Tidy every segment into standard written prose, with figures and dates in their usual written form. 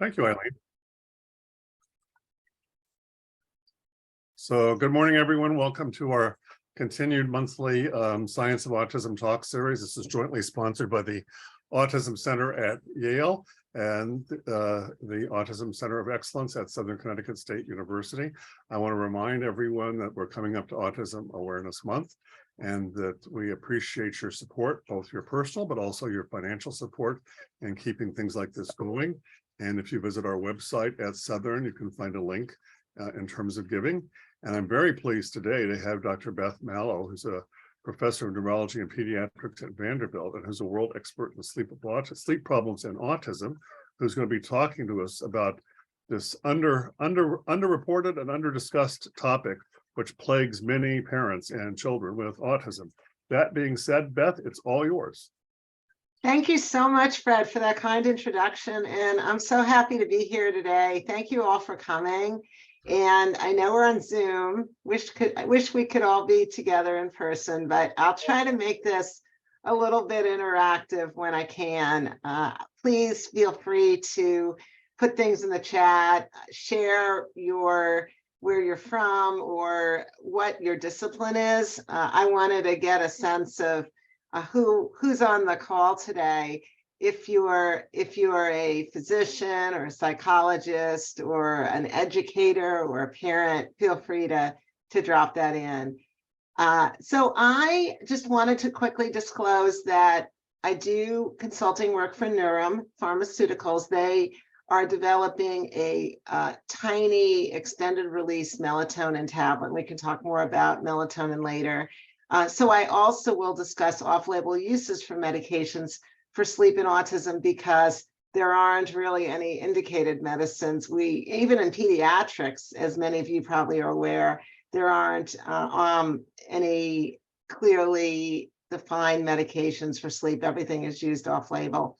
Thank you, Eileen. So good morning, everyone. Welcome to our continued monthly Science of Autism Talk series. This is jointly sponsored by the Autism Center at Yale and the Autism Center of Excellence at Southern Connecticut State University. I want to remind everyone that we're coming up to Autism Awareness Month and that we appreciate your support, both your personal, but also your financial support in keeping things like this going. And if you visit our website at Southern, you can find a link in terms of giving. And I'm very pleased today to have Dr. Beth Malow, who's a professor of neurology and pediatrics at Vanderbilt and who's a world expert in sleep problems and autism, who's going to be talking to us about this underreported and under-discussed topic, which plagues many parents and children with autism. That being said, Beth, it's all yours. Thank you so much, Fred, for that kind introduction. And I'm so happy to be here today. Thank you all for coming. And I know we're on Zoom. I wish we could all be together in person, but I'll try to make this a little bit interactive when I can. Please feel free to put things in the chat, share where you're from or what your discipline is. I wanted to get a sense of who's on the call today. If you are a physician or a psychologist or an educator or a parent, feel free to drop that in. So I just wanted to quickly disclose that I do consulting work for Neurum Pharmaceuticals. They are developing a tiny extended release melatonin tablet. We can talk more about melatonin later. So I also will discuss off-label uses for medications for sleep and autism because there aren't really any indicated medicines. Even in pediatrics, as many of you probably are aware, there aren't any clearly defined medications for sleep. Everything is used off-label.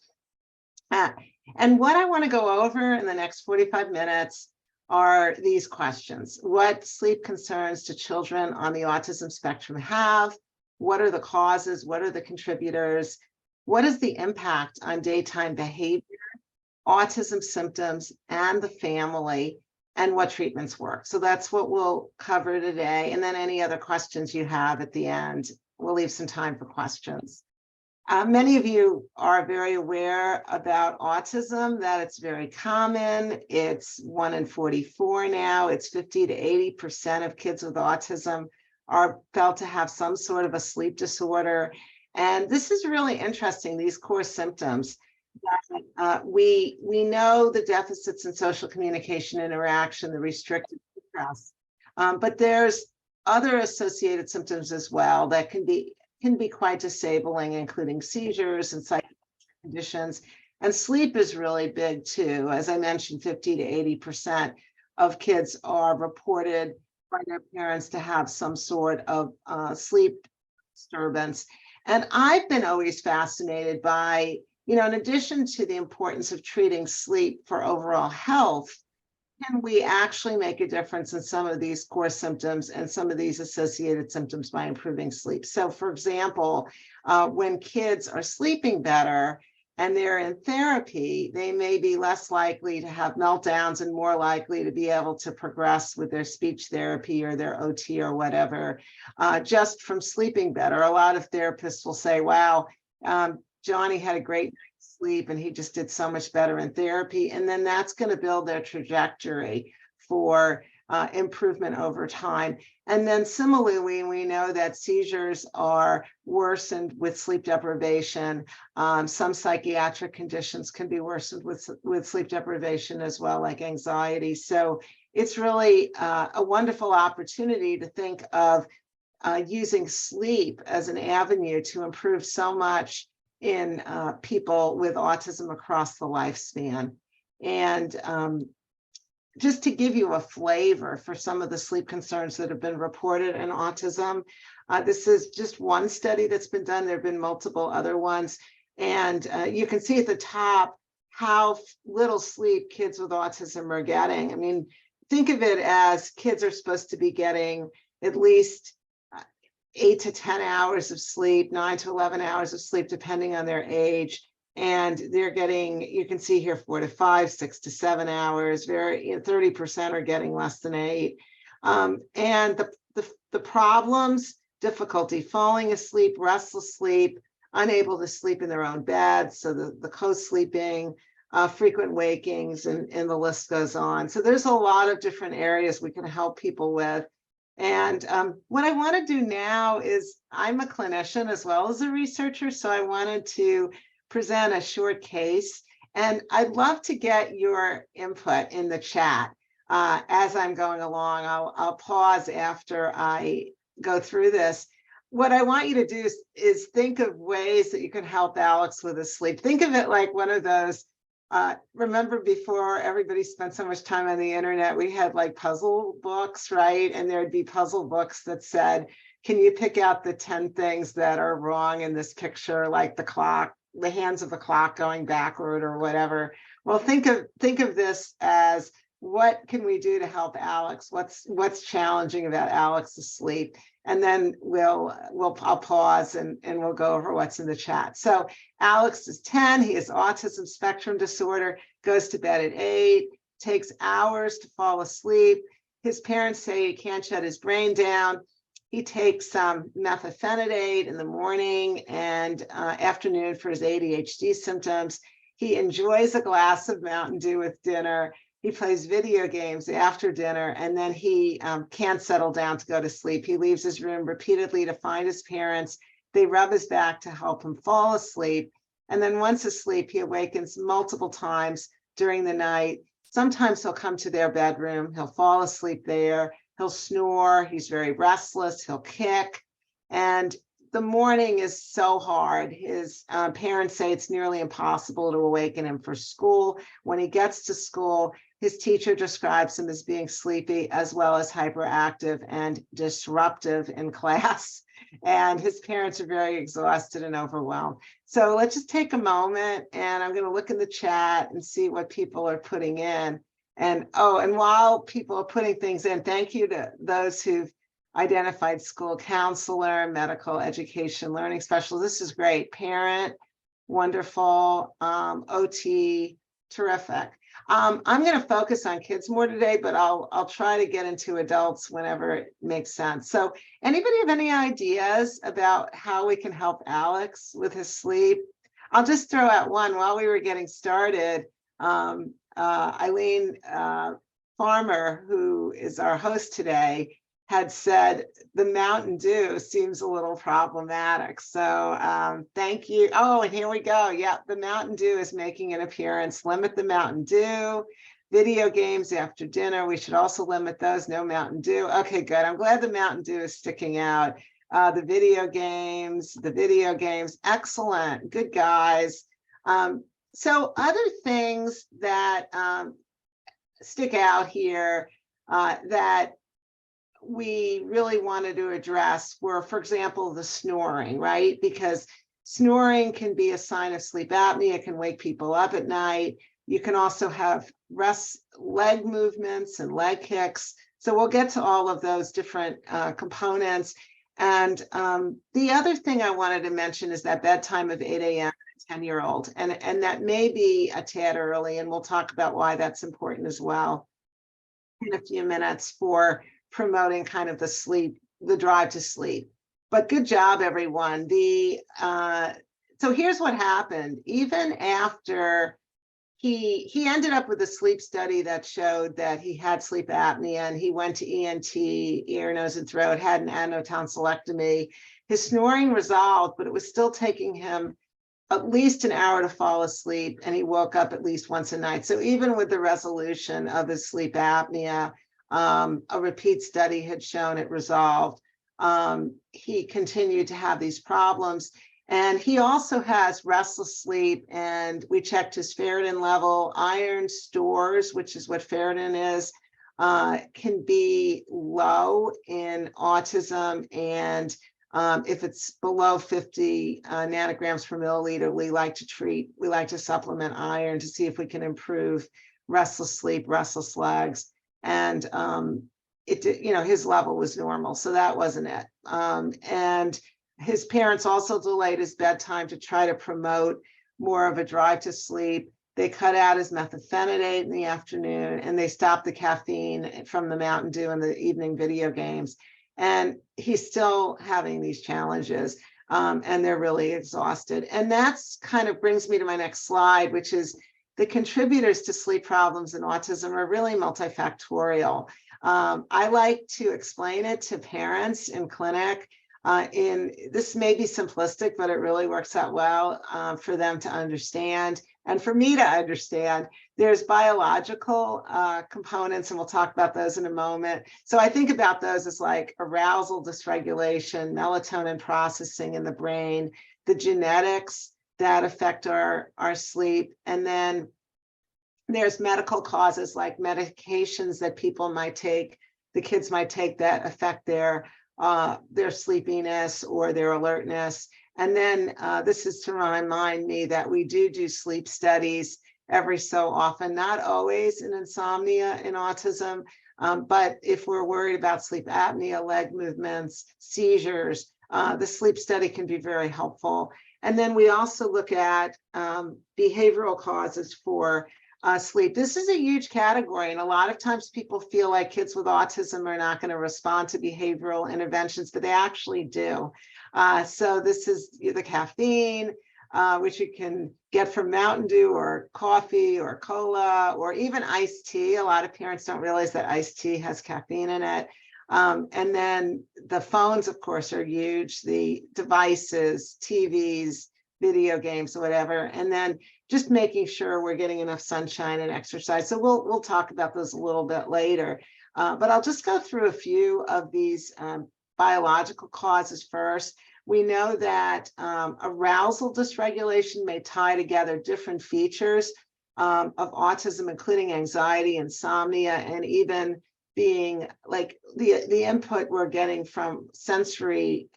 And what I want to go over in the next 45 minutes are these questions. What sleep concerns do children on the autism spectrum have? What are the causes? What are the contributors? What is the impact on daytime behavior, autism symptoms, and the family, and what treatments work? So that's what we'll cover today. And then any other questions you have at the end, we'll leave some time for questions. Many of you are very aware about autism, that it's very common. It's 1 in 44 now. It's 50 to 80% of kids with autism are felt to have some sort of a sleep disorder. And this is really interesting, these core symptoms. We know the deficits in social communication interaction, the restricted stress, but there's other associated symptoms as well that can be quite disabling, including seizures and psychiatric conditions. And sleep is really big too. As I mentioned, 50 to 80% of kids are reported by their parents to have some sort of sleep disturbance. And I've been always fascinated by, in addition to the importance of treating sleep for overall health, can we actually make a difference in some of these core symptoms and some of these associated symptoms by improving sleep? So for example, when kids are sleeping better and they're in therapy, they may be less likely to have meltdowns and more likely to be able to progress with their speech therapy or their OT or whatever, just from sleeping better. A lot of therapists will say, wow, Johnny had a great night's sleep and he just did so much better in therapy. And then that's going to build their trajectory for improvement over time. And then similarly, we know that seizures are worsened with sleep deprivation. Some psychiatric conditions can be worsened with sleep deprivation as well, like anxiety. So it's really a wonderful opportunity to think of using sleep as an avenue to improve so much in people with autism across the lifespan. And just to give you a flavor for some of the sleep concerns that have been reported in autism, this is just one study that's been done. There have been multiple other ones. And you can see at the top how little sleep kids with autism are getting. I mean, think of it as kids are supposed to be getting at least 8 to 10 hours of sleep, 9 to 11 hours of sleep, depending on their age. and they're getting, you can see here, 4 to 5, 6 to 7 hours. 30% are getting less than 8. And the problems: difficulty falling asleep, restless sleep, unable to sleep in their own bed, so the co-sleeping, frequent wakings, and the list goes on. So there's a lot of different areas we can help people with. And what I want to do now is, I'm a clinician as well as a researcher, so I wanted to present a short case, and I'd love to get your input in the chat as I'm going along. I'll pause after I go through this. What I want you to do is think of ways that you can help Alex with his sleep. Think of it like one of those, remember before everybody spent so much time on the internet, we had like puzzle books, right? And there'd be puzzle books that said, can you pick out the 10 things that are wrong in this picture, like the clock, the hands of the clock going backward or whatever. Well, think of this as, what can we do to help Alex? What's challenging about Alex's sleep? And then I'll pause and we'll go over what's in the chat. So Alex is 10. He has autism spectrum disorder, goes to bed at 8, takes hours to fall asleep. His parents say he can't shut his brain down. He takes some methylphenidate in the morning and afternoon for his ADHD symptoms. He enjoys a glass of Mountain Dew with dinner. He plays video games after dinner, and then he can't settle down to go to sleep. He leaves his room repeatedly to find his parents. They rub his back to help him fall asleep. And then once asleep, he awakens multiple times during the night. Sometimes he'll come to their bedroom. He'll fall asleep there. He'll snore. He's very restless. He'll kick. And the morning is so hard. His parents say it's nearly impossible to awaken him for school. When he gets to school, his teacher describes him as being sleepy, as well as hyperactive and disruptive in class. And his parents are very exhausted and overwhelmed. So let's just take a moment, and I'm going to look in the chat and see what people are putting in. And while people are putting things in, thank you to those who've identified school counselor, medical education learning specialist. This is great. Parent, wonderful. OT, terrific. I'm going to focus on kids more today, but I'll try to get into adults whenever it makes sense. So anybody have any ideas about how we can help Alex with his sleep? I'll just throw out one. While we were getting started, Eileen Farmer, who is our host today, had said the Mountain Dew seems a little problematic. So thank you. Oh, and here we go. Yeah, the Mountain Dew is making an appearance. Limit the Mountain Dew. Video games after dinner, we should also limit those. No Mountain Dew. Okay, good. I'm glad the Mountain Dew is sticking out. The video games, excellent. Good guys. So other things that stick out here that we really wanted to address were, for example, the snoring, right? Because snoring can be a sign of sleep apnea. It can wake people up at night. You can also have leg movements and leg kicks. So we'll get to all of those different components. And the other thing I wanted to mention is that bedtime of 8 a.m. 10-year-old, and that may be a tad early, and we'll talk about why that's important as well in a few minutes for promoting kind of the drive to sleep. But good job, everyone. So here's what happened. Even after he ended up with a sleep study that showed that he had sleep apnea, and he went to ENT, ear, nose, and throat, had an anotonsillectomy. His snoring resolved, but it was still taking him at least an hour to fall asleep, and he woke up at least once a night. So even with the resolution of his sleep apnea, a repeat study had shown it resolved. He continued to have these problems. And he also has restless sleep, and we checked his ferritin level. Iron stores, which is what ferritin is, can be low in autism, and if it's below 50 nanograms per milliliter, we like to supplement iron to see if we can improve restless sleep, restless legs. And his level was normal, so that wasn't it. And his parents also delayed his bedtime to try to promote more of a drive to sleep. They cut out his methylphenidate in the afternoon, and they stopped the caffeine from the Mountain Dew and the evening video games. And he's still having these challenges, and they're really exhausted. And that's kind of brings me to my next slide, which is the contributors to sleep problems in autism are really multifactorial. I like to explain it to parents in clinic. This may be simplistic, but it really works out well for them to understand and for me to understand. There's biological components, and we'll talk about those in a moment. So I think about those as like arousal dysregulation, melatonin processing in the brain, the genetics that affect our sleep, and then there's medical causes like medications that people might take, the kids might take that affect their sleepiness or their alertness. And then this is to remind me that we do sleep studies every so often, not always in insomnia in autism, but if we're worried about sleep apnea, leg movements, seizures, the sleep study can be very helpful. And then we also look at behavioral causes for sleep. This is a huge category, and a lot of times people feel like kids with autism are not going to respond to behavioral interventions, but they actually do. So this is the caffeine, which you can get from Mountain Dew or coffee or cola or even iced tea. A lot of parents don't realize that iced tea has caffeine in it. And then the phones, of course, are huge, the devices, TVs, video games, whatever. And then just making sure we're getting enough sunshine and exercise. So we'll talk about those a little bit later. But I'll just go through a few of these biological causes first. We know that arousal dysregulation may tie together different features of autism, including anxiety, insomnia, and even being like the input we're getting from sensory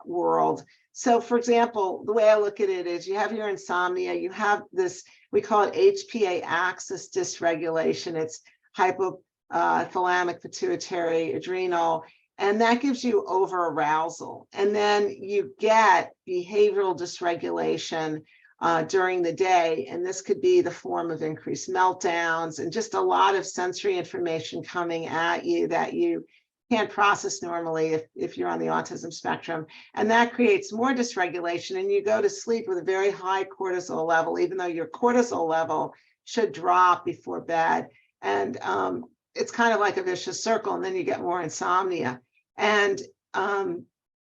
world. So for example, the way I look at it is you have your insomnia, you have this, we call it HPA axis dysregulation. It's hypothalamic pituitary adrenal, and that gives you over arousal. And then you get behavioral dysregulation during the day. And this could be the form of increased meltdowns and just a lot of sensory information coming at you that you can't process normally if you're on the autism spectrum. And that creates more dysregulation, and you go to sleep with a very high cortisol level, even though your cortisol level should drop before bed. And it's kind of like a vicious circle, and then you get more insomnia. And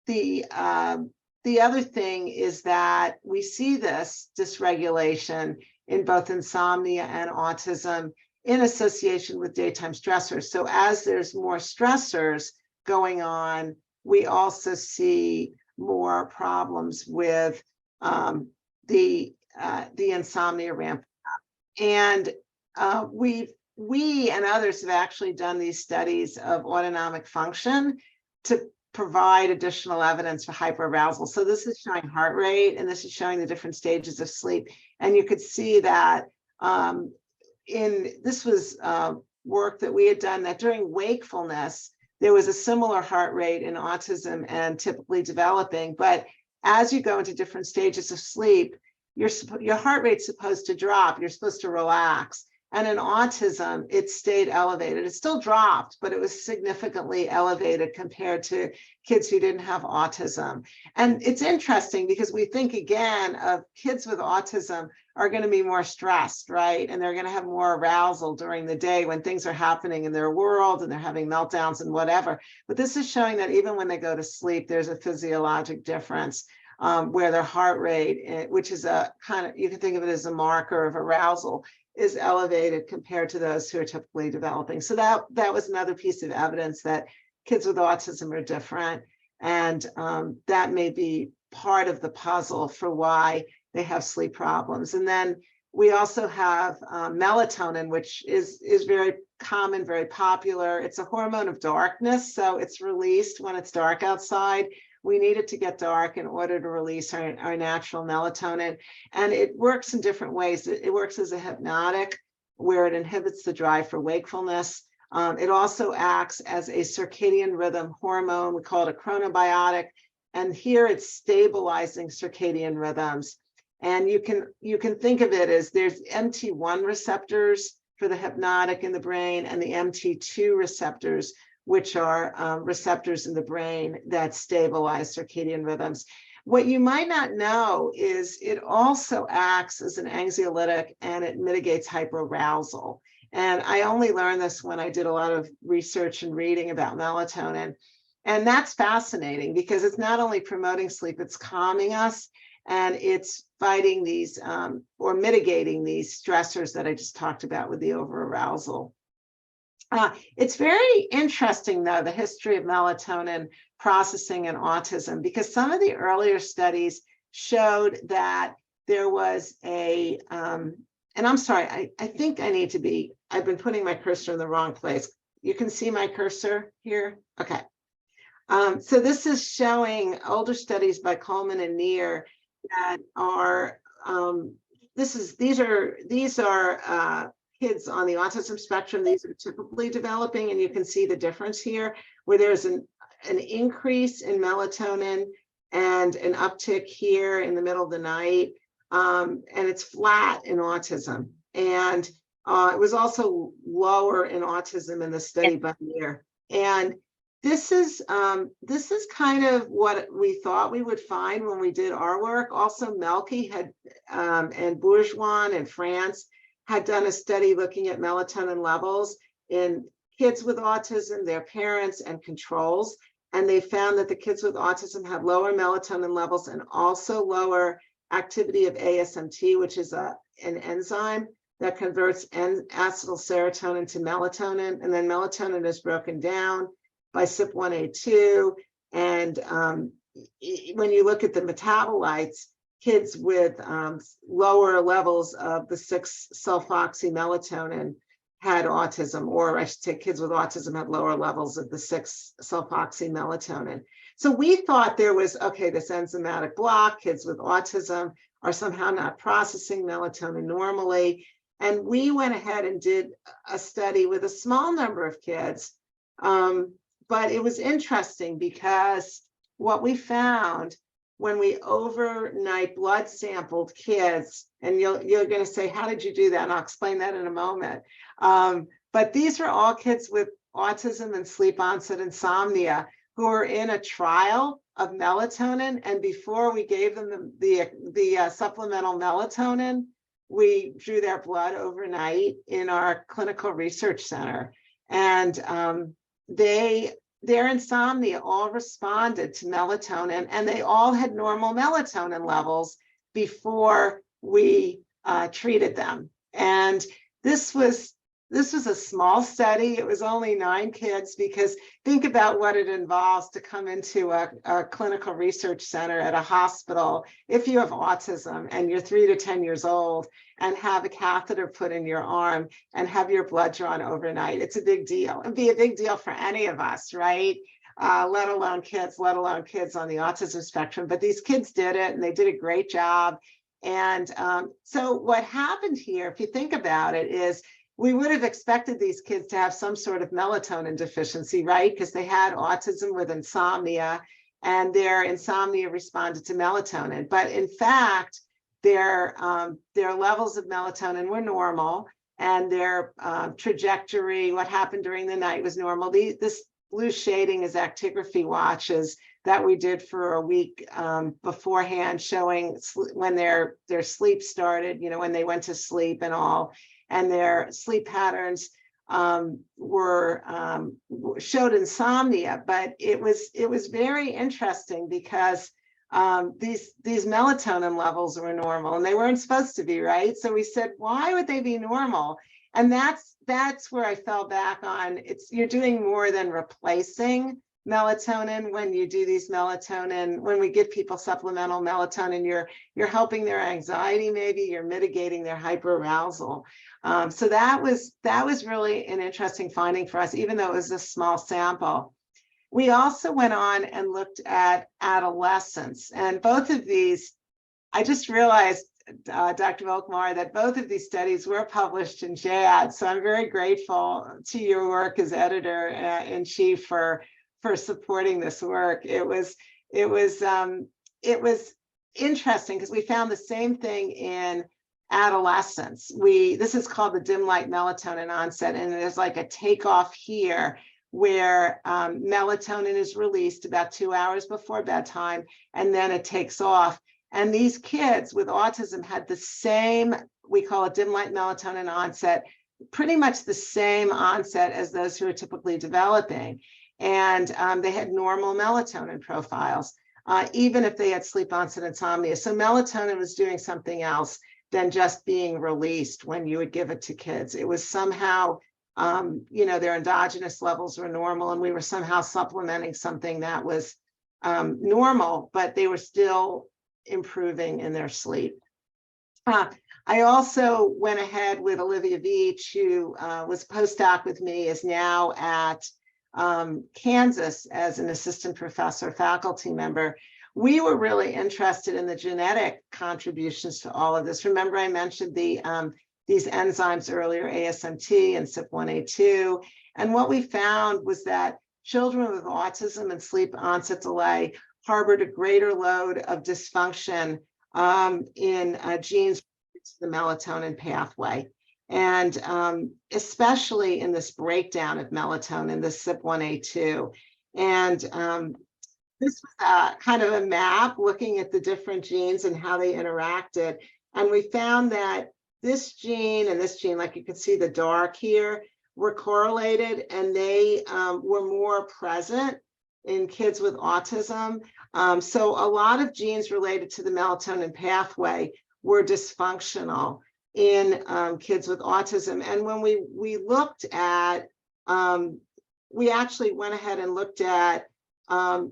the other thing is that we see this dysregulation in both insomnia and autism in association with daytime stressors. So as there's more stressors going on, we also see more problems with the insomnia ramp up. And we and others have actually done these studies of autonomic function to provide additional evidence for hyperarousal. So this is showing heart rate, and this is showing the different stages of sleep. And you could see that this was work that we had done, that during wakefulness, there was a similar heart rate in autism and typically developing. But as you go into different stages of sleep, your heart rate's supposed to drop. You're supposed to relax. And in autism, it stayed elevated. It still dropped, but it was significantly elevated compared to kids who didn't have autism. And it's interesting because we think again of kids with autism are going to be more stressed, right? And they're going to have more arousal during the day when things are happening in their world and they're having meltdowns and whatever. But this is showing that even when they go to sleep, there's a physiologic difference where their heart rate, which is a kind of, you can think of it as a marker of arousal, is elevated compared to those who are typically developing. So that was another piece of evidence that kids with autism are different. And that may be part of the puzzle for why they have sleep problems. And then we also have melatonin, which is very common, very popular. It's a hormone of darkness. So it's released when it's dark outside. We need it to get dark in order to release our natural melatonin. And it works in different ways. It works as a hypnotic, where it inhibits the drive for wakefulness. It also acts as a circadian rhythm hormone. We call it a chronobiotic. And here it's stabilizing circadian rhythms. And you can think of it as there's MT1 receptors for the hypnotic in the brain, and the MT2 receptors, which are receptors in the brain that stabilize circadian rhythms. What you might not know is it also acts as an anxiolytic, and it mitigates hyperarousal. And I only learned this when I did a lot of research and reading about melatonin. And that's fascinating because it's not only promoting sleep, it's calming us, and it's fighting these or mitigating these stressors that I just talked about with the overarousal. It's very interesting, though, the history of melatonin processing in autism, because some of the earlier studies showed that there was a, and I'm sorry, I think I need to be, I've been putting my cursor in the wrong place. You can see my cursor here? Okay. So this is showing older studies by Coleman and Neer that are, these are kids on the autism spectrum. These are typically developing, and you can see the difference here, where there's an increase in melatonin and an uptick here in the middle of the night, and it's flat in autism. And it was also lower in autism in the study by Neer. And this is kind of what we thought we would find when we did our work. Also, Melky had and Bourgeois in France had done a study looking at melatonin levels in kids with autism, their parents, and controls. And they found that the kids with autism had lower melatonin levels and also lower activity of ASMT, which is an enzyme that converts acetylserotonin to melatonin. And then melatonin is broken down by CYP1A2. And when you look at the metabolites, kids with lower levels of the 6-sulfoxymelatonin had autism, or I should say kids with autism had lower levels of the 6-sulfoxymelatonin. So we thought there was, okay, this enzymatic block, kids with autism are somehow not processing melatonin normally. And we went ahead and did a study with a small number of kids. But it was interesting because what we found when we overnight blood sampled kids, and you're going to say, how did you do that? And I'll explain that in a moment. But these are all kids with autism and sleep onset insomnia who are in a trial of melatonin. And before we gave them the supplemental melatonin, we drew their blood overnight in our clinical research center. And their insomnia all responded to melatonin, and they all had normal melatonin levels before we treated them. And this was a small study. It was only 9 kids, because think about what it involves to come into a clinical research center at a hospital if you have autism and you're 3 to 10 years old and have a catheter put in your arm and have your blood drawn overnight. It's a big deal. It'd be a big deal for any of us, right? Let alone kids on the autism spectrum. But these kids did it, and they did a great job. And so what happened here, if you think about it, is we would have expected these kids to have some sort of melatonin deficiency, right? Because they had autism with insomnia, and their insomnia responded to melatonin. But in fact, their levels of melatonin were normal, and their trajectory, what happened during the night, was normal. This blue shading is actigraphy watches that we did for a week beforehand, showing when their sleep started, when they went to sleep and all. And their sleep patterns showed insomnia, but it was very interesting because these melatonin levels were normal, and they weren't supposed to be, right? So we said, why would they be normal? And that's where I fell back on. You're doing more than replacing melatonin when you do these melatonin. When we give people supplemental melatonin, you're helping their anxiety, maybe you're mitigating their hyperarousal. So that was really an interesting finding for us, even though it was a small sample. We also went on and looked at adolescents, and both of these, I just realized, Dr. Volkmar, that both of these studies were published in JAD. So I'm very grateful to your work as editor-in-chief for supporting this work. It was interesting because we found the same thing in adolescence. This is called the dim light melatonin onset, and there's like a takeoff here where melatonin is released about 2 hours before bedtime, and then it takes off. And these kids with autism had the same, we call it dim light melatonin onset, pretty much the same onset as those who are typically developing. And they had normal melatonin profiles, even if they had sleep onset insomnia. So melatonin was doing something else than just being released when you would give it to kids. It was somehow, their endogenous levels were normal, and we were somehow supplementing something that was normal, but they were still improving in their sleep. I also went ahead with Olivia Veach, who was postdoc with me, is now at Kansas as an assistant professor, faculty member. We were really interested in the genetic contributions to all of this. Remember, I mentioned these enzymes earlier, ASMT and CYP1A2. And what we found was that children with autism and sleep onset delay harbored a greater load of dysfunction in genes to the melatonin pathway. And especially in this breakdown of melatonin, the CYP1A2. And this was kind of a map looking at the different genes and how they interacted. And we found that this gene and this gene, like you can see the dark here, were correlated, and they were more present in kids with autism. So a lot of genes related to the melatonin pathway were dysfunctional in kids with autism. And when we looked at, we actually went ahead and looked at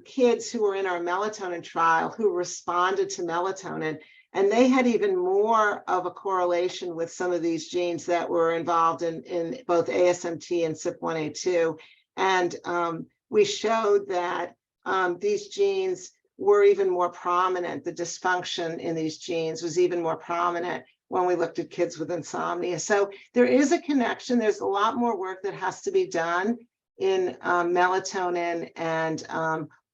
kids who were in our melatonin trial who responded to melatonin, and they had even more of a correlation with some of these genes that were involved in both ASMT and CYP1A2. And we showed that these genes were even more prominent. The dysfunction in these genes was even more prominent when we looked at kids with insomnia. So there is a connection. There's a lot more work that has to be done in melatonin and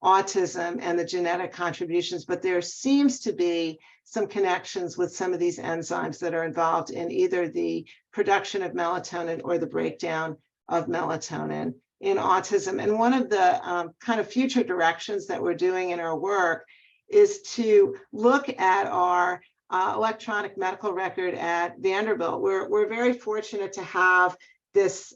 autism and the genetic contributions, but there seems to be some connections with some of these enzymes that are involved in either the production of melatonin or the breakdown of melatonin in autism. And one of the kind of future directions that we're doing in our work is to look at our electronic medical record at Vanderbilt. We're very fortunate to have this,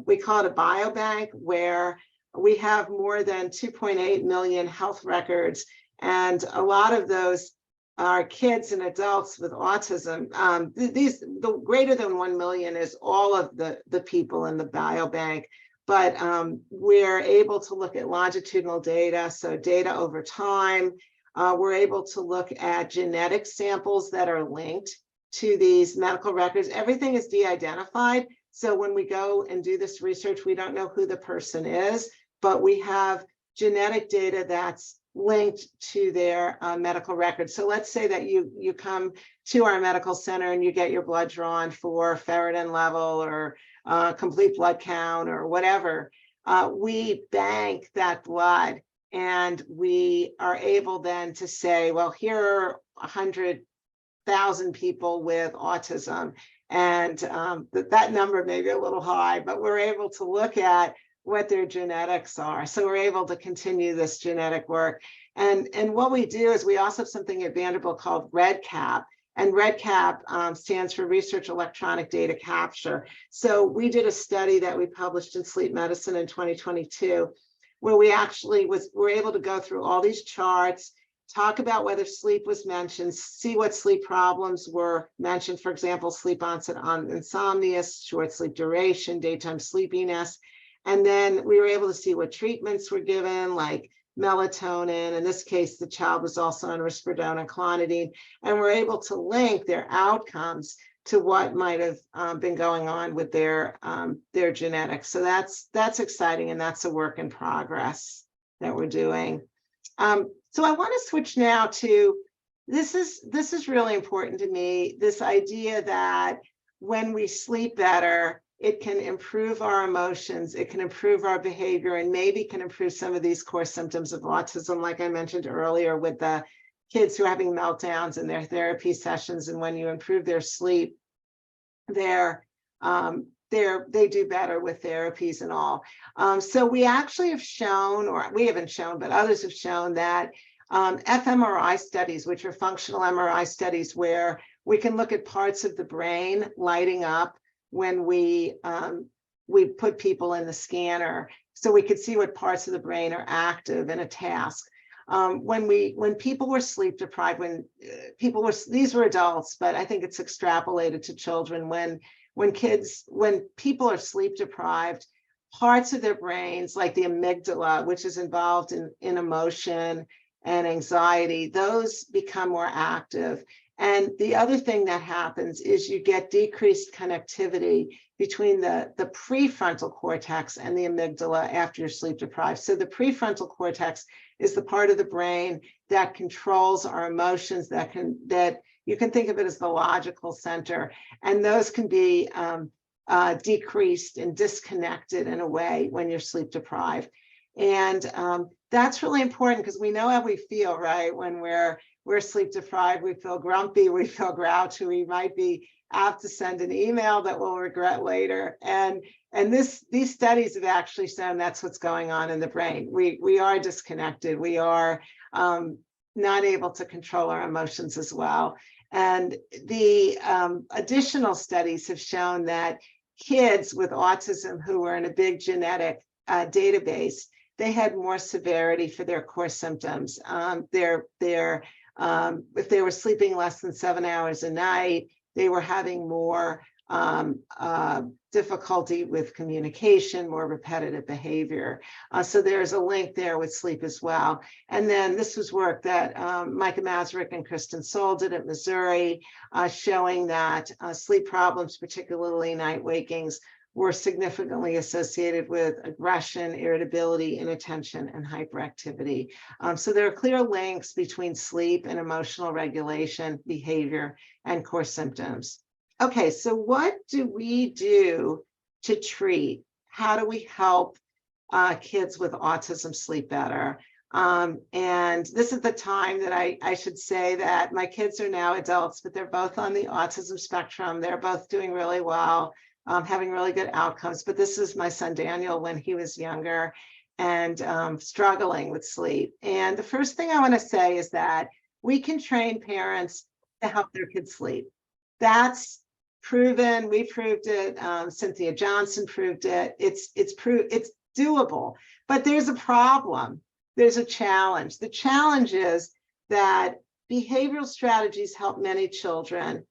we call it a biobank, where we have more than 2.8 million health records, and a lot of those are kids and adults with autism. The greater than 1 million is all of the people in the biobank, but we're able to look at longitudinal data, so data over time. We're able to look at genetic samples that are linked to these medical records. Everything is de-identified. So when we go and do this research, we don't know who the person is, but we have genetic data that's linked to their medical records. So let's say that you come to our medical center and you get your blood drawn for ferritin level or complete blood count or whatever. We bank that blood, and we are able then to say, well, here are 100,000 people with autism. And that number may be a little high, but we're able to look at what their genetics are. So we're able to continue this genetic work. And what we do is we also have something at Vanderbilt called REDCap. And REDCap stands for Research Electronic Data Capture. So we did a study that we published in Sleep Medicine in 2022, where we actually were able to go through all these charts, talk about whether sleep was mentioned, see what sleep problems were mentioned, for example, sleep onset on insomnia, short sleep duration, daytime sleepiness. And then we were able to see what treatments were given, like melatonin. In this case, the child was also on risperidone and clonidine, and we're able to link their outcomes to what might have been going on with their genetics. So that's exciting, and that's a work in progress that we're doing. So I want to switch now to, this is really important to me, this idea that when we sleep better, it can improve our emotions, it can improve our behavior, and maybe can improve some of these core symptoms of autism, like I mentioned earlier with the kids who are having meltdowns in their therapy sessions, and when you improve their sleep, they do better with therapies and all. So we actually have shown, or we haven't shown, but others have shown that fMRI studies, which are functional MRI studies, where we can look at parts of the brain lighting up when we put people in the scanner, so we could see what parts of the brain are active in a task. When people were sleep deprived, these were adults, but I think it's extrapolated to children. When people are sleep deprived, parts of their brains, like the amygdala, which is involved in emotion and anxiety, those become more active. And the other thing that happens is you get decreased connectivity between the prefrontal cortex and the amygdala after you're sleep deprived. So the prefrontal cortex is the part of the brain that controls our emotions, that you can think of it as the logical center, and those can be decreased and disconnected in a way when you're sleep deprived. And that's really important, because we know how we feel, right? When we're sleep deprived, we feel grumpy, we feel grouchy, we might be apt to send an email that we'll regret later. And these studies have actually shown that's what's going on in the brain. We are disconnected. We are not able to control our emotions as well. And the additional studies have shown that kids with autism who were in a big genetic database, they had more severity for their core symptoms. If they were sleeping less than 7 hours a night, they were having more difficulty with communication, more repetitive behavior. So there's a link there with sleep as well. And then this was work that Micah Mazurek and Kristen Soul did at Missouri, showing that sleep problems, particularly night wakings, were significantly associated with aggression, irritability, inattention, and hyperactivity. So there are clear links between sleep and emotional regulation, behavior, and core symptoms. Okay, so what do we do to treat? How do we help kids with autism sleep better? And this is the time that I should say that my kids are now adults, but they're both on the autism spectrum. They're both doing really well, having really good outcomes. But this is my son Daniel when he was younger and struggling with sleep. And the first thing I want to say is that we can train parents to help their kids sleep. That's proven. We proved it. Cynthia Johnson proved it. It's doable. But there's a problem. There's a challenge. The challenge is that behavioral strategies help many children,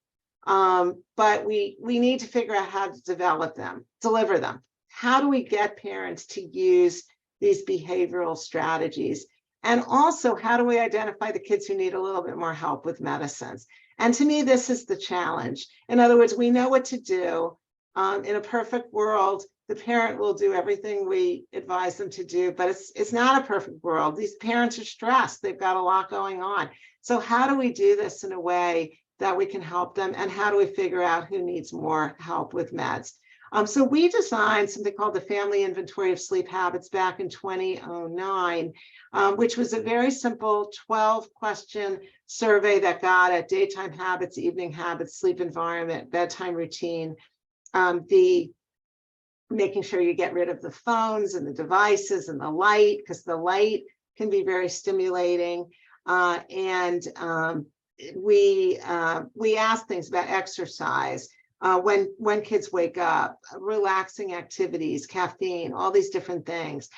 but we need to figure out how to develop them, deliver them. How do we get parents to use these behavioral strategies? And also, how do we identify the kids who need a little bit more help with medicines? And to me, this is the challenge. In other words, we know what to do. In a perfect world, the parent will do everything we advise them to do, but it's not a perfect world. These parents are stressed. They've got a lot going on. So how do we do this in a way that we can help them? And how do we figure out who needs more help with meds? So we designed something called the Family Inventory of Sleep Habits back in 2009, which was a very simple 12-question survey that got at daytime habits, evening habits, sleep environment, bedtime routine, the making sure you get rid of the phones and the devices and the light, because the light can be very stimulating. We ask things about exercise, when kids wake up, relaxing activities, caffeine, all these different things,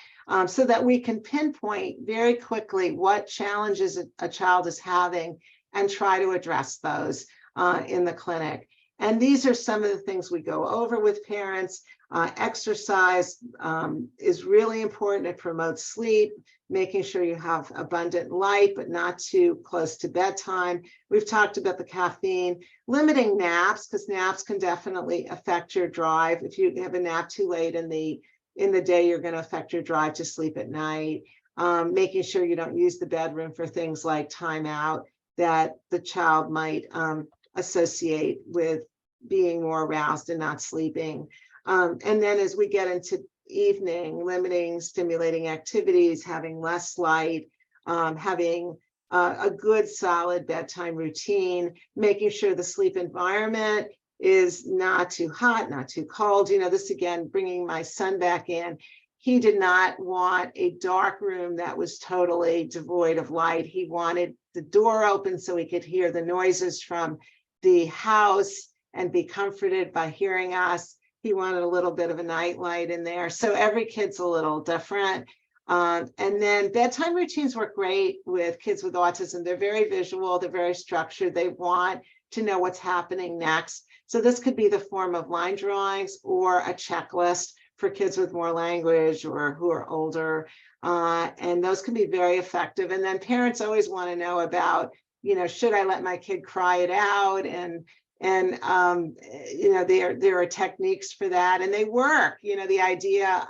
so that we can pinpoint very quickly what challenges a child is having and try to address those in the clinic. And these are some of the things we go over with parents. Exercise is really important. It promotes sleep, making sure you have abundant light, but not too close to bedtime. We've talked about the caffeine, limiting naps, because naps can definitely affect your drive. If you have a nap too late in the day, you're going to affect your drive to sleep at night. Making sure you don't use the bedroom for things like timeout that the child might associate with being more aroused and not sleeping. And then as we get into evening, limiting stimulating activities, having less light, having a good solid bedtime routine, making sure the sleep environment is not too hot, not too cold. You know, this again, bringing my son back in. He did not want a dark room that was totally devoid of light. He wanted the door open so he could hear the noises from the house and be comforted by hearing us. He wanted a little bit of a night light in there. So every kid's a little different. And then bedtime routines work great with kids with autism. They're very visual, they're very structured. They want to know what's happening next. So this could be the form of line drawings or a checklist for kids with more language or who are older. And those can be very effective. And then parents always want to know about, you know, should I let my kid cry it out? And you know, there are techniques for that, and they work. You know, the idea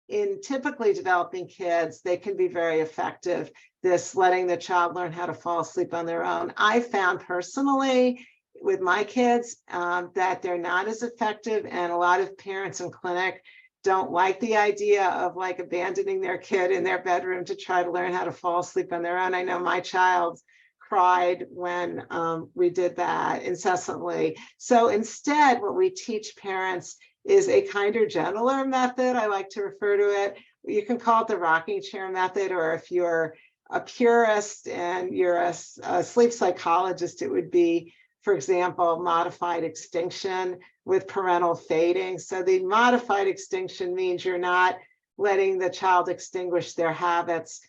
in typically developing kids, they can be very effective. This letting the child learn how to fall asleep on their own. I found personally with my kids that they're not as effective, and a lot of parents in clinic don't like the idea of like abandoning their kid in their bedroom to try to learn how to fall asleep on their own. I know my child cried when we did that incessantly. So instead, what we teach parents is a kinder, gentler method. I like to refer to it. You can call it the rocking chair method, or if you're a purist and you're a sleep psychologist, it would be, for example, modified extinction with parental fading. So the modified extinction means you're not letting the child extinguish their habits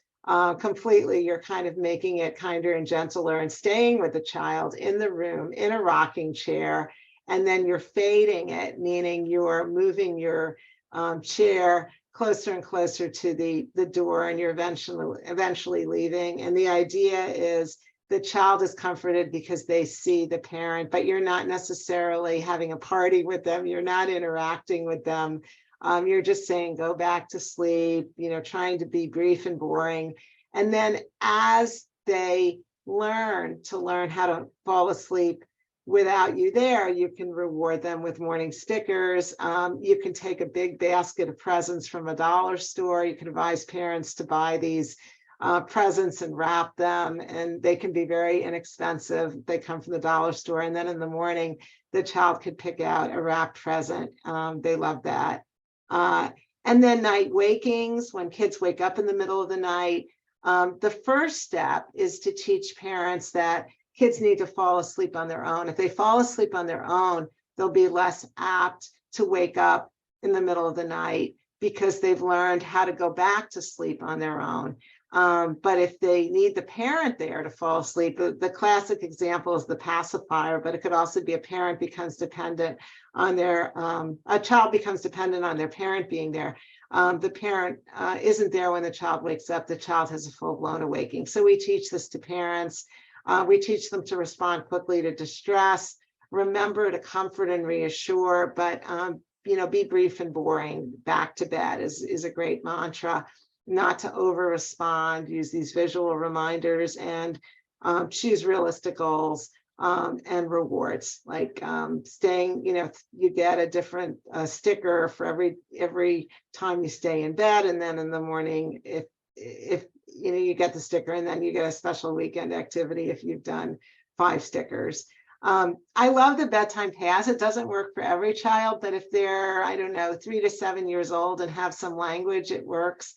completely. You're kind of making it kinder and gentler and staying with the child in the room in a rocking chair. And then you're fading it, meaning you're moving your chair closer and closer to the door, and you're eventually leaving. And the idea is the child is comforted because they see the parent, but you're not necessarily having a party with them. You're not interacting with them. You're just saying, go back to sleep, you know, trying to be brief and boring. And then as they learn how to fall asleep without you there, you can reward them with morning stickers. You can take a big basket of presents from a dollar store. You can advise parents to buy these presents and wrap them, and they can be very inexpensive. They come from the dollar store, and then in the morning, the child could pick out a wrapped present. They love that. And then night wakings, when kids wake up in the middle of the night, the first step is to teach parents that kids need to fall asleep on their own. If they fall asleep on their own, they'll be less apt to wake up in the middle of the night because they've learned how to go back to sleep on their own. But if they need the parent there to fall asleep, the classic example is the pacifier, but it could also be a parent becomes dependent on their, a child becomes dependent on their parent being there. The parent isn't there when the child wakes up, the child has a full-blown awakening. So we teach this to parents. We teach them to respond quickly to distress, remember to comfort and reassure, but you know, be brief and boring. Back to bed is a great mantra. Not to over respond, use these visual reminders, and choose realistic goals and rewards, like staying, you know, you get a different sticker for every time you stay in bed, and then in the morning, if you know, you get the sticker, and then you get a special weekend activity if you've done 5 stickers. I love the bedtime pass. It doesn't work for every child, but if they're, I don't know, 3 to 7 years old and have some language, it works.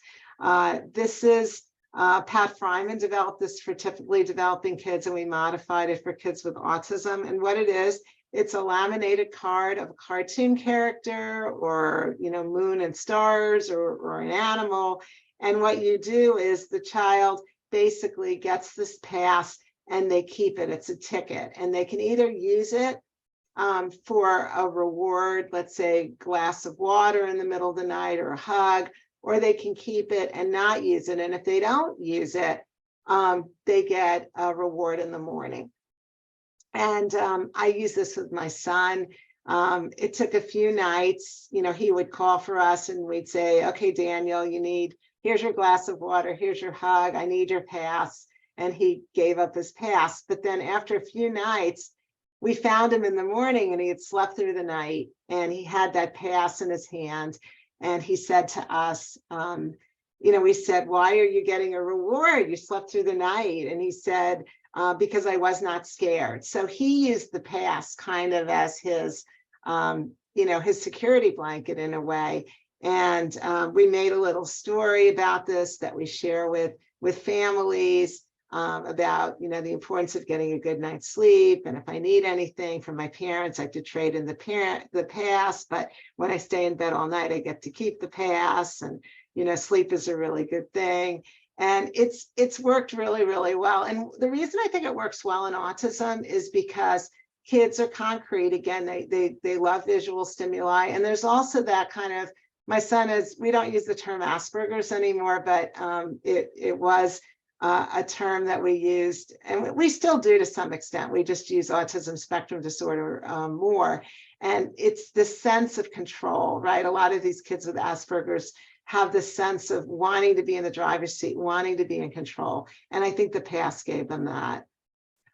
This is Pat Fryman developed this for typically developing kids, and we modified it for kids with autism. And what it is, it's a laminated card of a cartoon character, or, you know, moon and stars, or an animal. And what you do is the child basically gets this pass and they keep it. It's a ticket, and they can either use it for a reward, let's say a glass of water in the middle of the night, or a hug, or they can keep it and not use it. And if they don't use it, they get a reward in the morning. And I use this with my son. It took a few nights, you know, he would call for us and we'd say, okay, Daniel, here's your glass of water, here's your hug, I need your pass. And he gave up his pass. But then after a few nights, we found him in the morning, and he had slept through the night, and he had that pass in his hand. And he said to us, we said, why are you getting a reward? You slept through the night. And he said, because I was not scared. So he used the past kind of as his, his security blanket in a way. And we made a little story about this that we share with families about, the importance of getting a good night's sleep. And if I need anything from my parents, I have to trade in the past. But when I stay in bed all night, I get to keep the past. And, sleep is a really good thing. And it's worked really, really well. And the reason I think it works well in autism is because kids are concrete. Again, they love visual stimuli. And there's also that kind of, my son is, we don't use the term Asperger's anymore, but it was a term that we used, and we still do to some extent. We just use autism spectrum disorder more. And it's the sense of control, right? A lot of these kids with Asperger's have the sense of wanting to be in the driver's seat, wanting to be in control. And I think the past gave them that.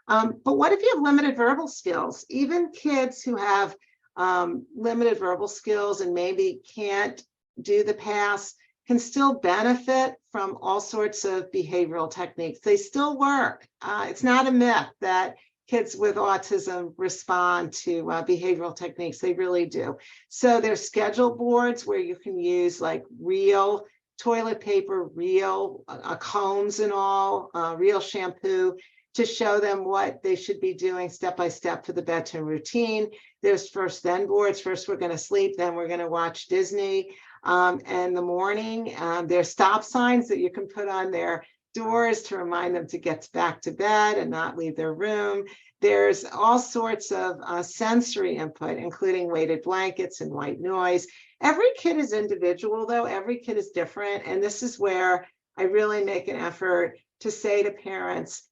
But what if you have limited verbal skills? Even kids who have limited verbal skills and maybe can't do the past can still benefit from all sorts of behavioral techniques. They still work. It's not a myth that kids with autism respond to behavioral techniques. They really do. So there's schedule boards where you can use like real toilet paper, real combs and all, real shampoo to show them what they should be doing step by step for the bedtime routine. There's first then boards. First, we're going to sleep, then we're going to watch Disney. In the morning, there's stop signs that you can put on their doors to remind them to get back to bed and not leave their room. There's all sorts of sensory input, including weighted blankets and white noise. Every kid is individual, though. Every kid is different. And this is where I really make an effort to say to parents,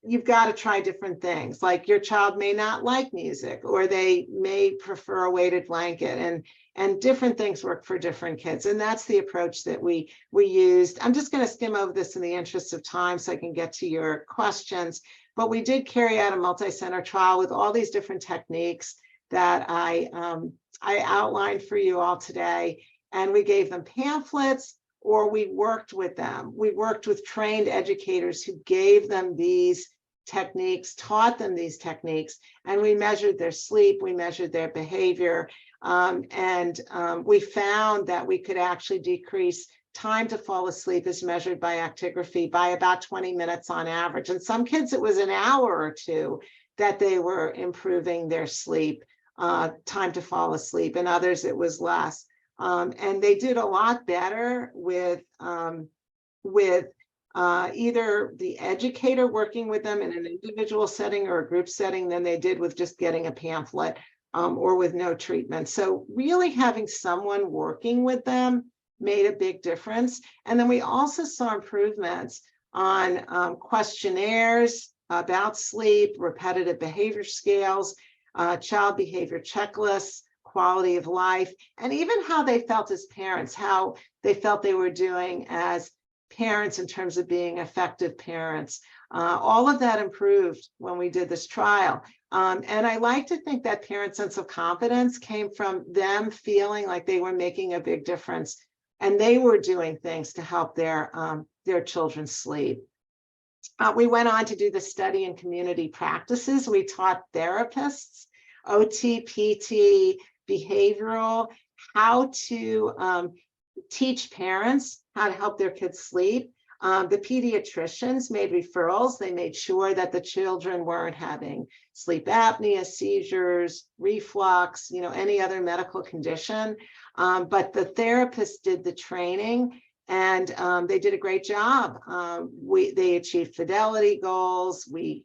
you've got to try different things. Like your child may not like music, or they may prefer a weighted blanket, and different things work for different kids. And that's the approach that we used. I'm just going to skim over this in the interest of time so I can get to your questions. But we did carry out a multi-center trial with all these different techniques that I outlined for you all today. And we gave them pamphlets, or we worked with them. We worked with trained educators who gave them these techniques, taught them these techniques, and we measured their sleep, we measured their behavior, and we found that we could actually decrease time to fall asleep as measured by actigraphy by about 20 minutes on average. And some kids, it was an hour or two that they were improving their sleep, time to fall asleep, and others it was less. And they did a lot better with either the educator working with them in an individual setting or a group setting than they did with just getting a pamphlet or with no treatment. So really having someone working with them made a big difference. And then we also saw improvements on questionnaires about sleep, repetitive behavior scales, child behavior checklists, quality of life, and even how they felt as parents, how they felt they were doing as parents in terms of being effective parents. All of that improved when we did this trial. And I like to think that parent sense of confidence came from them feeling like they were making a big difference and they were doing things to help their children sleep. We went on to do the study in community practices. We taught therapists, OT, PT, behavioral, how to teach parents how to help their kids sleep. The pediatricians made referrals. They made sure that the children weren't having sleep apnea, seizures, reflux, any other medical condition. But the therapists did the training, and they did a great job. They achieved fidelity goals. We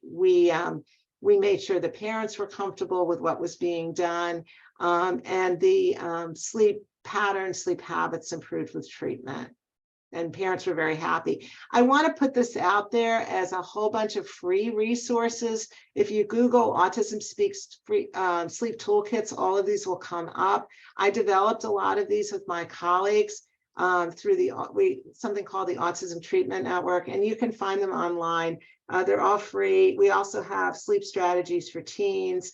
made sure the parents were comfortable with what was being done, and the sleep patterns, sleep habits improved with treatment. And parents were very happy. I want to put this out there as a whole bunch of free resources. If you Google Autism Speaks free sleep toolkits, all of these will come up. I developed a lot of these with my colleagues through something called the Autism Treatment Network, and you can find them online. They're all free. We also have sleep strategies for teens.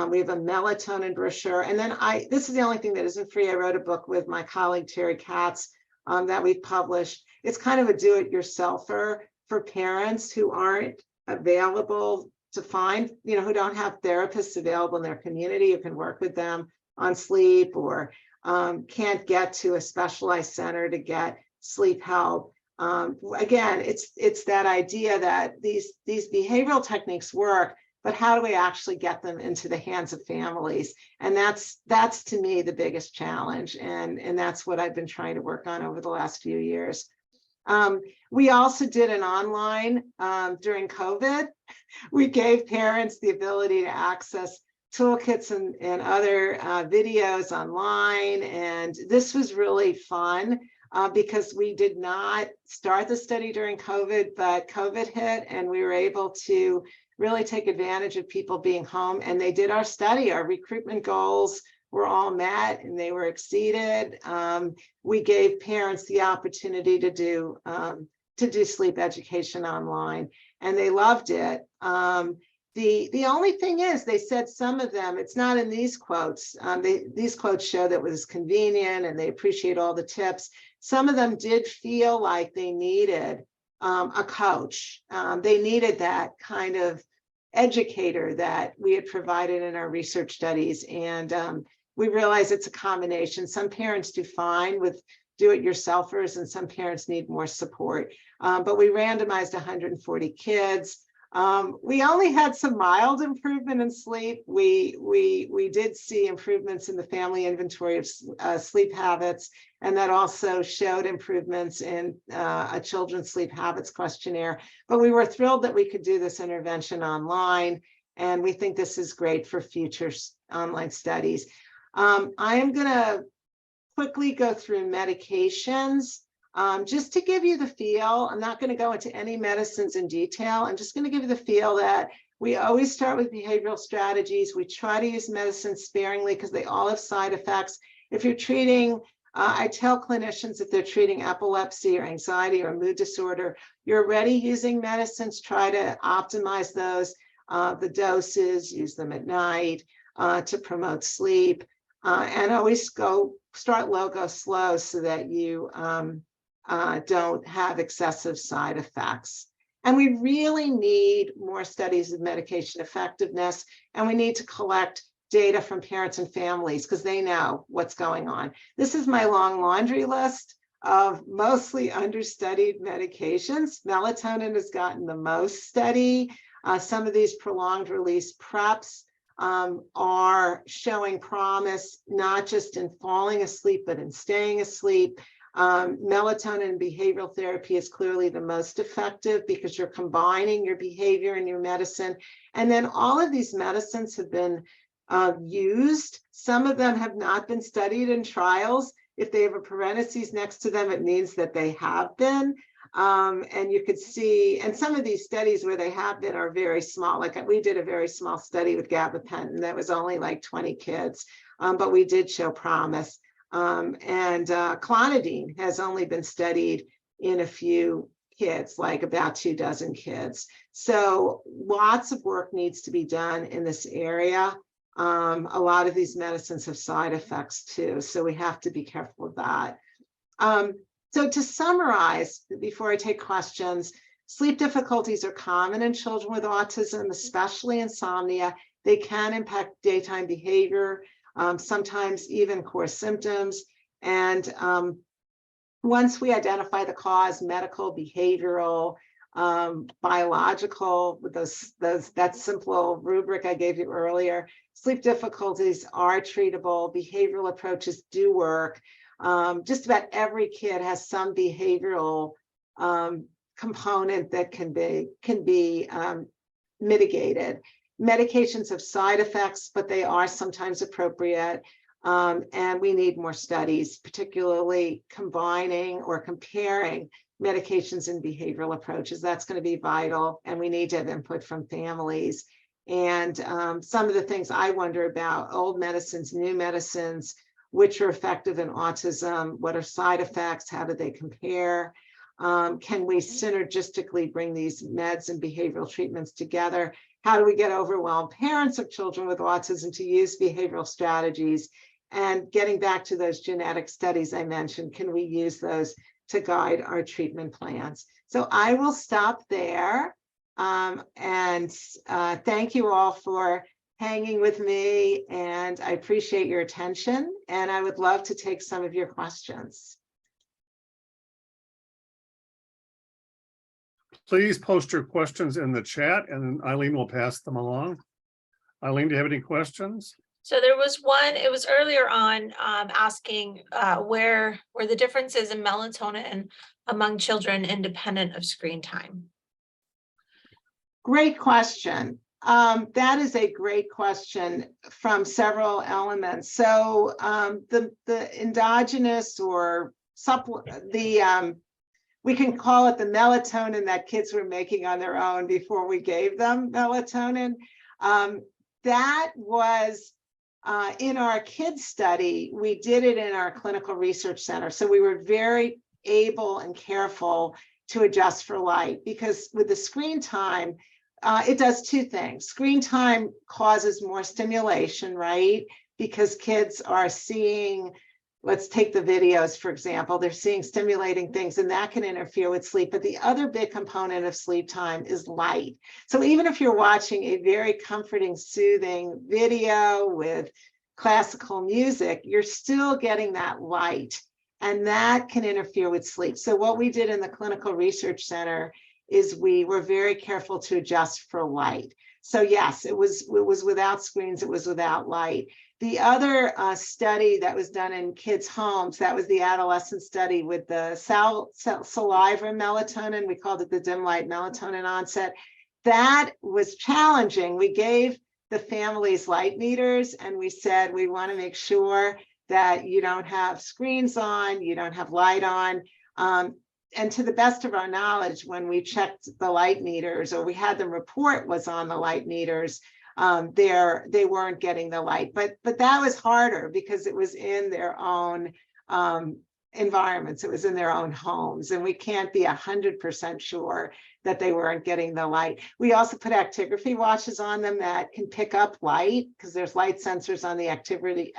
We have a melatonin brochure. And then this is the only thing that isn't free. I wrote a book with my colleague, Terry Katz, that we've published. It's kind of a do-it-yourselfer for parents who aren't available to find, who don't have therapists available in their community who can work with them on sleep, or can't get to a specialized center to get sleep help. Again, it's that idea that these behavioral techniques work, but how do we actually get them into the hands of families? And that's to me the biggest challenge, and that's what I've been trying to work on over the last few years. We also did an online during COVID. We gave parents the ability to access toolkits and other videos online, and this was really fun. Because we did not start the study during COVID, but COVID hit and we were able to really take advantage of people being home, and they did our study. Our recruitment goals were all met and they were exceeded. We gave parents the opportunity to do sleep education online, and they loved it. The only thing is, they said some of them, it's not in these quotes, these quotes show that it was convenient and they appreciate all the tips. Some of them did feel like they needed a coach. They needed that kind of educator that we had provided in our research studies. And we realize it's a combination. Some parents do fine with do-it-yourselfers and some parents need more support. But we randomized 140 kids. We only had some mild improvement in sleep. We did see improvements in the family inventory of sleep habits, and that also showed improvements in a children's sleep habits questionnaire. But we were thrilled that we could do this intervention online, and we think this is great for future online studies. I am going to quickly go through medications. Just to give you the feel, I'm not going to go into any medicines in detail. I'm just going to give you the feel that we always start with behavioral strategies. We try to use medicine sparingly because they all have side effects. If you're treating, I tell clinicians if they're treating epilepsy or anxiety or mood disorder, you're already using medicines, try to optimize those, the doses, use them at night to promote sleep, and always start low, go slow so that you don't have excessive side effects. And we really need more studies of medication effectiveness, and we need to collect data from parents and families because they know what's going on. This is my long laundry list of mostly understudied medications. Melatonin has gotten the most study. Some of these prolonged release preps are showing promise, not just in falling asleep, but in staying asleep. Melatonin and behavioral therapy is clearly the most effective because you're combining your behavior and your medicine. And then all of these medicines have been used. Some of them have not been studied in trials. If they have a parentheses next to them, it means that they have been. And you could see, and some of these studies where they have been are very small. Like we did a very small study with gabapentin that was only like 20 kids, but we did show promise. Clonidine has only been studied in a few kids, like about 24 kids. So lots of work needs to be done in this area. A lot of these medicines have side effects too, so we have to be careful of that. So to summarize, before I take questions, sleep difficulties are common in children with autism, especially insomnia. They can impact daytime behavior, sometimes even core symptoms. And once we identify the cause, medical, behavioral, biological, with that simple rubric I gave you earlier, sleep difficulties are treatable. Behavioral approaches do work. Just about every kid has some behavioral component that can be mitigated. Medications have side effects, but they are sometimes appropriate. And we need more studies, particularly combining or comparing medications and behavioral approaches. That's going to be vital. And we need to have input from families. And some of the things I wonder about, old medicines, new medicines, which are effective in autism, what are side effects, how do they compare? Can we synergistically bring these meds and behavioral treatments together? How do we get overwhelmed parents of children with autism to use behavioral strategies? And getting back to those genetic studies I mentioned, can we use those to guide our treatment plans? So I will stop there. Thank you all for hanging with me, and I appreciate your attention, and I would love to take some of your questions. Please post your questions in the chat and Eileen will pass them along. Eileen, do you have any questions? So there was one, it was earlier on, asking where the differences in melatonin among children independent of screen time. Great question. That is a great question from several elements. So the endogenous or we can call it the melatonin that kids were making on their own before we gave them melatonin. That was in our kids study. We did it in our clinical research center. So we were very able and careful to adjust for light, because with the screen time, it does two things. Screen time causes more stimulation, right? Because kids are seeing, let's take the videos, for example, they're seeing stimulating things, and that can interfere with sleep. But the other big component of sleep time is light. So even if you're watching a very comforting, soothing video with classical music, you're still getting that light, and that can interfere with sleep. So what we did in the clinical research center is we were very careful to adjust for light. So yes, it was without screens, it was without light. The other study that was done in kids' homes, that was the adolescent study with the saliva melatonin. We called it the dim light melatonin onset. That was challenging. We gave the families light meters, and we said, we want to make sure that you don't have screens on, you don't have light on. And to the best of our knowledge, when we checked the light meters, or we had them report was on the light meters, they weren't getting the light. But that was harder because it was in their own environments. It was in their own homes, and we can't be 100% sure that they weren't getting the light. We also put actigraphy watches on them that can pick up light, because there's light sensors on the actigraphy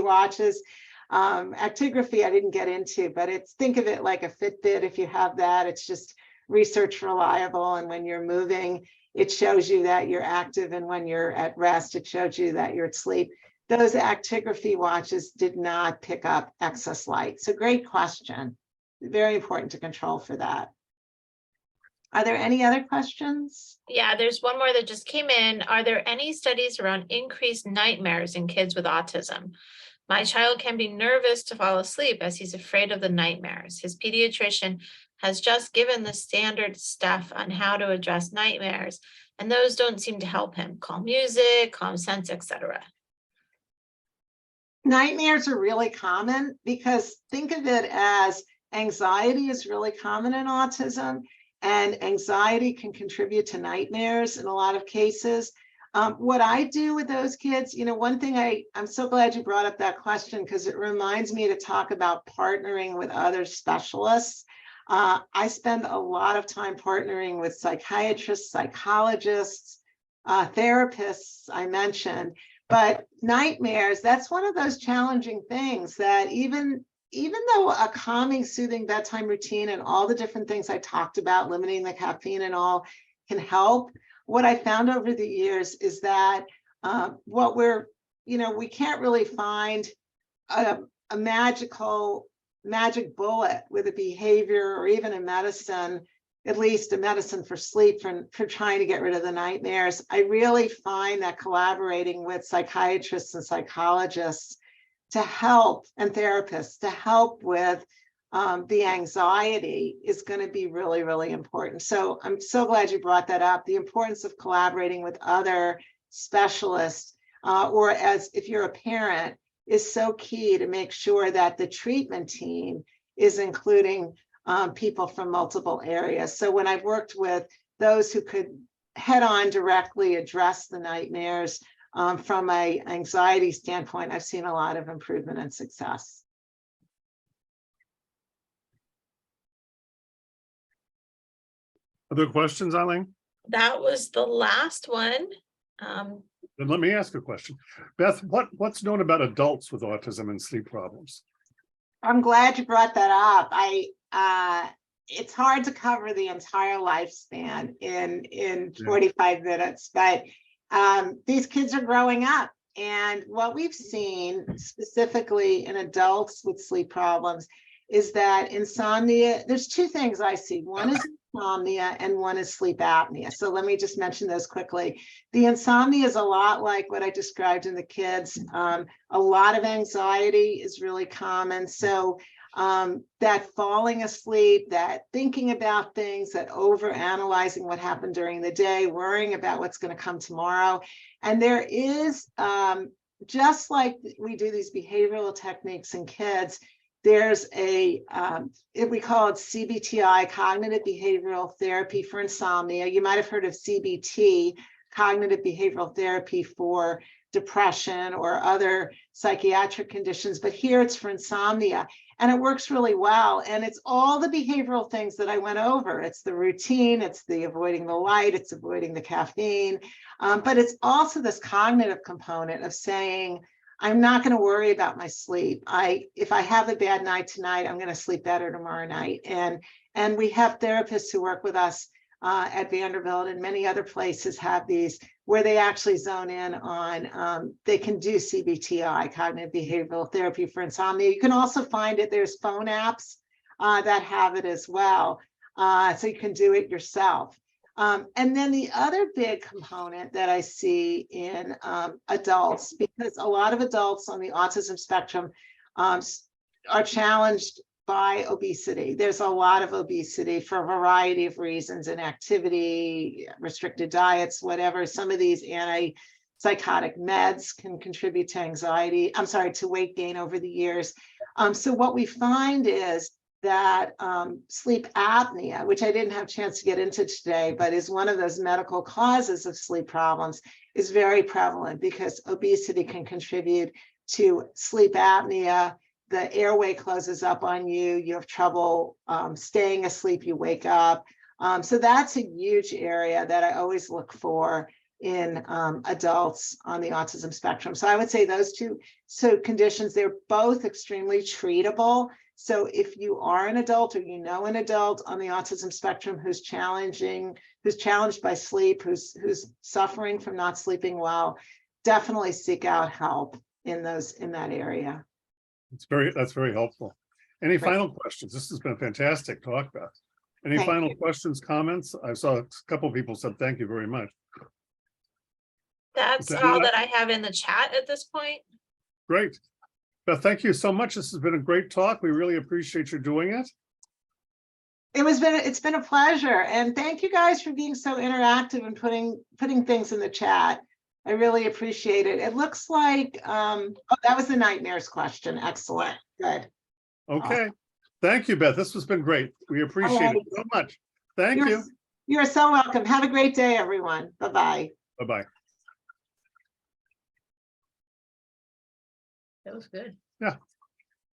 watches. Actigraphy I didn't get into, but think of it like a Fitbit. If you have that, it's just research reliable, and when you're moving, it shows you that you're active, and when you're at rest, it shows you that you're asleep. Those actigraphy watches did not pick up excess light. So great question. Very important to control for that. Are there any other questions? Yeah, there's one more that just came in. Are there any studies around increased nightmares in kids with autism? My child can be nervous to fall asleep as he's afraid of the nightmares. His pediatrician has just given the standard stuff on how to address nightmares, and those don't seem to help him. Calm music, calm sense, etc. Nightmares are really common, because think of it as anxiety is really common in autism, and anxiety can contribute to nightmares in a lot of cases. What I do with those kids, one thing I'm so glad you brought up that question, because it reminds me to talk about partnering with other specialists. I spend a lot of time partnering with psychiatrists, psychologists, therapists, I mentioned. But nightmares, that's one of those challenging things that even though a calming, soothing bedtime routine and all the different things I talked about, limiting the caffeine and all, can help, what I found over the years is that we can't really find a magic bullet with a behavior or even a medicine, at least a medicine for sleep, for trying to get rid of the nightmares. I really find that collaborating with psychiatrists and psychologists to help, and therapists to help with the anxiety is going to be really, really important. So I'm so glad you brought that up. The importance of collaborating with other specialists, or as if you're a parent, is so key to make sure that the treatment team is including people from multiple areas. So when I've worked with those who could head on directly address the nightmares from an anxiety standpoint, I've seen a lot of improvement and success. Other questions, Eileen? That was the last one. Then let me ask a question. Beth, what's known about adults with autism and sleep problems? I'm glad you brought that up. It's hard to cover the entire lifespan in 45 minutes, but these kids are growing up. And what we've seen specifically in adults with sleep problems is that insomnia, there's two things I see. One is insomnia and one is sleep apnea. So let me just mention those quickly. The insomnia is a lot like what I described in the kids. A lot of anxiety is really common. So that falling asleep, that thinking about things, that overanalyzing what happened during the day, worrying about what's going to come tomorrow. And there is, just like we do these behavioral techniques in kids, there's we call it CBTI, cognitive behavioral therapy for insomnia. You might have heard of CBT, cognitive behavioral therapy for depression or other psychiatric conditions, but here it's for insomnia. And it works really well. And it's all the behavioral things that I went over. It's the routine, it's the avoiding the light, it's avoiding the caffeine. But it's also this cognitive component of saying, I'm not going to worry about my sleep. If I have a bad night tonight, I'm going to sleep better tomorrow night. And we have therapists who work with us at Vanderbilt and many other places have these where they actually zone in on, they can do CBTI, cognitive behavioral therapy for insomnia. You can also find it, there's phone apps that have it as well. So you can do it yourself. And then the other big component that I see in adults, because a lot of adults on the autism spectrum are challenged by obesity. There's a lot of obesity for a variety of reasons, inactivity, restricted diets, whatever. Some of these antipsychotic meds can contribute to anxiety, to weight gain over the years. So what we find is that sleep apnea, which I didn't have a chance to get into today, but is one of those medical causes of sleep problems, is very prevalent because obesity can contribute to sleep apnea. The airway closes up on you, you have trouble staying asleep, you wake up. So that's a huge area that I always look for in adults on the autism spectrum. So I would say those two conditions, they're both extremely treatable. So if you are an adult or you know an adult on the autism spectrum who's challenged by sleep, who's suffering from not sleeping well, definitely seek out help in that area. That's very helpful. Any Right. final questions? This has been a fantastic talk, Beth. Any Thank final you. questions, comments? I saw a couple of people said thank you very much. That's Okay. all that I have in the chat at this point. Great. Beth, thank you so much. This has been a great talk. We really appreciate you doing it. It's been a pleasure. And thank you guys for being so interactive and putting things in the chat. I really appreciate it. It looks like, oh, that was the nightmares question. Excellent. Good. Okay. Thank you, Beth. This has been great. We appreciate it so much. Thank you. You're so welcome. Have a great day, everyone. Bye-bye. Bye-bye. That was good. Yeah.